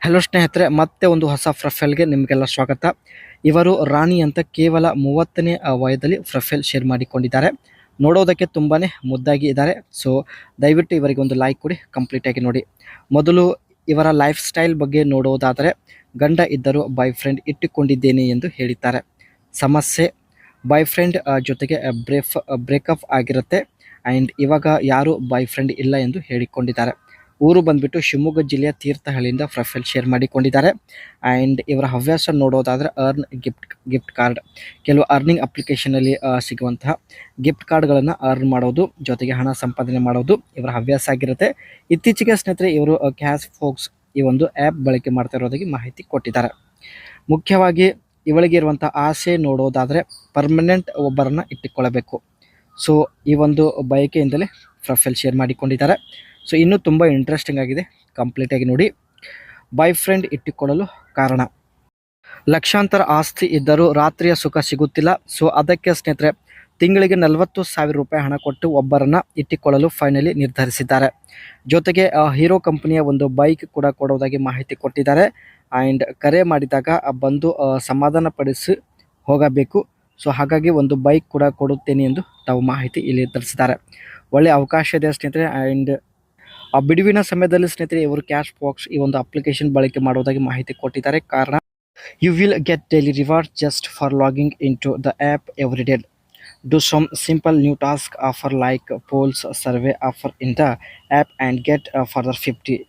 Hello ಸ್ನೇಹಿತರೆ, ಮತ್ತೆ ಒಂದು ಹೊಸ ಪ್ರೊಫೈಲ್ಗೆ ನಿಮಗೆಲ್ಲ ಸ್ವಾಗತ. ಇವರು ರಾಣಿ ಅಂತ ಕೇವಲ 30ನೇ ವಯದಲ್ಲಿ ಪ್ರೊಫೈಲ್ ಶೇರ್ ಮಾಡಿಕೊಂಡಿದ್ದಾರೆ. ನೋಡೋದಕ್ಕೆ ತುಂಬಾನೇ ಮುದ್ದಾಗಿ ಇದ್ದಾರೆ. ಸೊ ದಯವಿಟ್ಟು ಇವರಿಗೆ ಒಂದು ಲೈಕ್ ಕೊಡಿ, ಕಂಪ್ಲೀಟ್ ಆಗಿ ನೋಡಿ. ಮೊದಲು ಇವರ ಲೈಫ್ ಸ್ಟೈಲ್ ಬಗ್ಗೆ ನೋಡೋದಾದರೆ, ಗಂಡ ಇದ್ದರೂ ಬಾಯ್ ಫ್ರೆಂಡ್ ಇಟ್ಟುಕೊಂಡಿದ್ದೇನೆ ಎಂದು ಹೇಳಿದ್ದಾರೆ. ಸಮಸ್ಯೆ, ಬಾಯ್ ಫ್ರೆಂಡ್ ಜೊತೆಗೆ ಬ್ರೇಕಪ್ ಆಗಿರುತ್ತೆ ಆ್ಯಂಡ್ ಇವಾಗ ಯಾರು ಬಾಯ್ ಫ್ರೆಂಡ್ ಇಲ್ಲ ಎಂದು ಹೇಳಿಕೊಂಡಿದ್ದಾರೆ. ಊರು ಬಂದ್ಬಿಟ್ಟು ಶಿವಮೊಗ್ಗ ಜಿಲ್ಲೆಯ ತೀರ್ಥಹಳ್ಳಿಯಿಂದ ಪ್ರೊಫೈಲ್ ಶೇರ್ ಮಾಡಿಕೊಂಡಿದ್ದಾರೆ. ಆ್ಯಂಡ್ ಇವರ ಹವ್ಯಾಸ ನೋಡೋದಾದರೆ ಗಿಫ್ಟ್ ಕಾರ್ಡ್, ಕೆಲವು ಅರ್ನಿಂಗ್ ಅಪ್ಲಿಕೇಶನಲ್ಲಿ ಸಿಗುವಂತಹ ಗಿಫ್ಟ್ ಕಾರ್ಡ್ಗಳನ್ನು ಅರ್ನ್ ಮಾಡೋದು, ಜೊತೆಗೆ ಹಣ ಸಂಪಾದನೆ ಮಾಡೋದು ಇವರ ಹವ್ಯಾಸ ಆಗಿರುತ್ತೆ. ಇತ್ತೀಚೆಗೆ ಸ್ನೇಹಿತರೆ ಇವರು ಕ್ಯಾಶ್ ಫೋಕ್ಸ್ ಈ ಒಂದು ಆ್ಯಪ್ ಬಳಕೆ ಮಾಡ್ತಾ ಇರೋದಾಗಿ ಮಾಹಿತಿ ಕೊಟ್ಟಿದ್ದಾರೆ. ಮುಖ್ಯವಾಗಿ ಇವಳಿಗೆ ಇರುವಂಥ ಆಸೆ ನೋಡೋದಾದರೆ ಪರ್ಮನೆಂಟ್ ಒಬ್ಬರನ್ನ ಇಟ್ಟುಕೊಳ್ಳಬೇಕು. ಸೊ ಈ ಒಂದು ಬಯಕೆಯಿಂದಲೇ ಪ್ರೊಫೈಲ್ ಶೇರ್ ಮಾಡಿಕೊಂಡಿದ್ದಾರೆ. ಸೊ ಇನ್ನೂ ತುಂಬ ಇಂಟ್ರೆಸ್ಟಿಂಗ್ ಆಗಿದೆ, ಕಂಪ್ಲೀಟಾಗಿ ನೋಡಿ. ಬಾಯ್ ಫ್ರೆಂಡ್ ಇಟ್ಟುಕೊಳ್ಳಲು ಕಾರಣ, ಲಕ್ಷಾಂತರ ಆಸ್ತಿ ಇದ್ದರೂ ರಾತ್ರಿಯ ಸುಖ ಸಿಗುತ್ತಿಲ್ಲ. ಸೊ ಅದಕ್ಕೆ ಸ್ನೇಹಿತರೆ ತಿಂಗಳಿಗೆ 40,000 ರೂಪಾಯಿ ಹಣ ಕೊಟ್ಟು ಒಬ್ಬರನ್ನು ಇಟ್ಟುಕೊಳ್ಳಲು ಫೈನಲಿ ನಿರ್ಧರಿಸಿದ್ದಾರೆ. ಜೊತೆಗೆ ಹೀರೋ ಕಂಪನಿಯ ಒಂದು ಬೈಕ್ ಕೂಡ ಕೊಡೋದಾಗಿ ಮಾಹಿತಿ ಕೊಟ್ಟಿದ್ದಾರೆ. ಆ್ಯಂಡ್ ಕರೆ ಮಾಡಿದಾಗ ಬಂದು ಸಮಾಧಾನಪಡಿಸಿ ಹೋಗಬೇಕು. ಸೊ ಹಾಗಾಗಿ ಒಂದು ಬೈಕ್ ಕೂಡ ಕೊಡುತ್ತೇನೆ ಎಂದು ತಾವು ಮಾಹಿತಿ ಇಲ್ಲಿ ತಿಳಿಸಿದ್ದಾರೆ. ಒಳ್ಳೆಯ ಅವಕಾಶ ಇದೆ ಸ್ನೇಹಿತರೆ. ಆ್ಯಂಡ್ ಆ ಬಿಡುವಿನ ಸಮಯದಲ್ಲಿ ಸ್ನೇಹಿತರೆ ಇವರು ಕ್ಯಾಶ್ ಬಾಕ್ಸ್ ಈ ಒಂದು ಅಪ್ಲಿಕೇಶನ್ ಬಳಕೆ ಮಾಡೋದಾಗಿ ಮಾಹಿತಿ ಕೊಟ್ಟಿದ್ದಾರೆ. ಕಾರಣ, you will get daily reward just for logging in to the app every day. Do some simple new task offer like polls survey offer in the app and get further 50.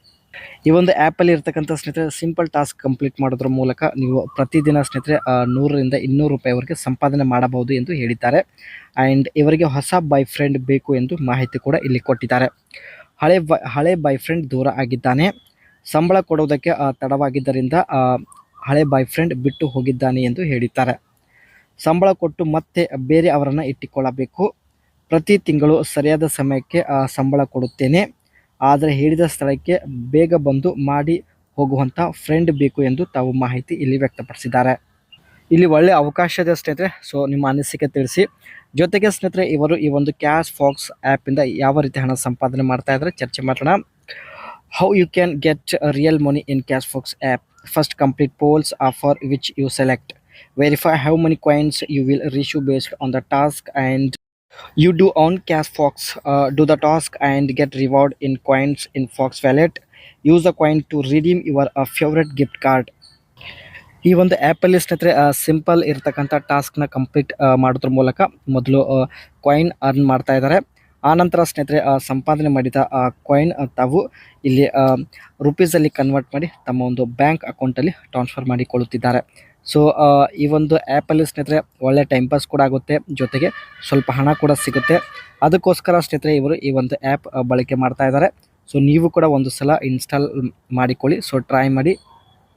ಈ ಒಂದು ಆ್ಯಪಲ್ಲಿ ಇರ್ತಕ್ಕಂಥ ಸ್ನೇಹಿತರೆ simple task complete ಮಾಡೋದ್ರ ಮೂಲಕ ನೀವು ಪ್ರತಿದಿನ ಸ್ನೇಹಿತರೆ 100ರಿಂದ 200 ರೂಪಾಯಿವರೆಗೆ ಸಂಪಾದನೆ ಮಾಡಬಹುದು ಎಂದು ಹೇಳಿದ್ದಾರೆ. ಆ್ಯಂಡ್ ಇವರಿಗೆ ಹೊಸ ಬಾಯ್ ಫ್ರೆಂಡ್ ಬೇಕು ಎಂದು ಮಾಹಿತಿ ಕೂಡ ಇಲ್ಲಿ ಕೊಟ್ಟಿದ್ದಾರೆ. ಹಳೆ ಬಾಯ್ ಫ್ರೆಂಡ್ ದೂರ ಆಗಿದ್ದಾನೆ, ಸಂಬಳ ಕೊಡೋದಕ್ಕೆ ತಡವಾಗಿದ್ದರಿಂದ ಹಳೆ ಬಾಯ್ ಫ್ರೆಂಡ್ ಬಿಟ್ಟು ಹೋಗಿದ್ದಾನೆ ಎಂದು ಹೇಳಿದ್ದಾರೆ. ಸಂಬಳ ಕೊಟ್ಟು ಮತ್ತೆ ಬೇರೆ ಅವರನ್ನು ಇಟ್ಟುಕೊಳ್ಳಬೇಕು. ಪ್ರತಿ ತಿಂಗಳು ಸರಿಯಾದ ಸಮಯಕ್ಕೆ ಸಂಬಳ ಕೊಡುತ್ತೇನೆ, ಆದರೆ ಹೇಳಿದ ಸ್ಥಳಕ್ಕೆ ಬೇಗ ಬಂದು ಮಾಡಿ ಹೋಗುವಂಥ ಫ್ರೆಂಡ್ ಬೇಕು ಎಂದು ತಾವು ಮಾಹಿತಿ ಇಲ್ಲಿ ವ್ಯಕ್ತಪಡಿಸಿದ್ದಾರೆ. ಇಲ್ಲಿ ಒಳ್ಳೆಯ ಅವಕಾಶ ಇದೆ ಸ್ನೇಹಿತರೆ. ಸೊ ನಿಮ್ಮ ಅನಿಸಿಕೆ ತಿಳಿಸಿ. ಜೊತೆಗೆ ಸ್ನೇಹಿತರೆ ಇವರು ಈ ಒಂದು ಕ್ಯಾಶ್ ಫಾಕ್ಸ್ ಆ್ಯಪಿಂದ ಯಾವ ರೀತಿ ಹಣ ಸಂಪಾದನೆ ಮಾಡ್ತಾ ಇದ್ದಾರೆ ಚರ್ಚೆ ಮಾಡೋಣ. How you can get real money in Cash Fox app. First complete polls offer which you select. Verify how many coins you will receive based on the task and you do on cash fox. Do the task and get reward in coins in fox wallet. Use the coin to redeem your favorite gift card. ಈ ಒಂದು ಆ್ಯಪಲ್ಲಿ ಸ್ನೇಹಿತರೆ simple ಇರ್ತಕ್ಕಂಥ ಟಾಸ್ಕ್ನ complete ಮಾಡೋದ್ರ ಮೂಲಕ ಮೊದಲು coin earn ಮಾಡ್ತಾ ಇದ್ದಾರೆ. ಆನಂತರ ಸ್ನೇಹಿತರೆ ಸಂಪಾದನೆ ಮಾಡಿದ ಕಾಯಿನ್ ತಾವು ಇಲ್ಲಿ ರುಪೀಸಲ್ಲಿ ಕನ್ವರ್ಟ್ ಮಾಡಿ ತಮ್ಮ ಒಂದು ಬ್ಯಾಂಕ್ ಅಕೌಂಟಲ್ಲಿ ಟ್ರಾನ್ಸ್ಫರ್ ಮಾಡಿಕೊಳ್ಳುತ್ತಿದ್ದಾರೆ. ಸೊ ಈ ಒಂದು ಆ್ಯಪಲ್ಲಿ ಸ್ನೇಹಿತರೆ ಒಳ್ಳೆ ಟೈಮ್ ಪಾಸ್ ಕೂಡ ಆಗುತ್ತೆ, ಜೊತೆಗೆ ಸ್ವಲ್ಪ ಹಣ ಕೂಡ ಸಿಗುತ್ತೆ. ಅದಕ್ಕೋಸ್ಕರ ಸ್ನೇಹಿತರೆ ಇವರು ಈ ಒಂದು ಆ್ಯಪ್ ಬಳಕೆ ಮಾಡ್ತಾ ಇದ್ದಾರೆ. ಸೊ ನೀವು ಕೂಡ ಒಂದು ಸಲ ಇನ್ಸ್ಟಾಲ್ ಮಾಡಿಕೊಳ್ಳಿ. ಸೊ ಟ್ರೈ ಮಾಡಿ.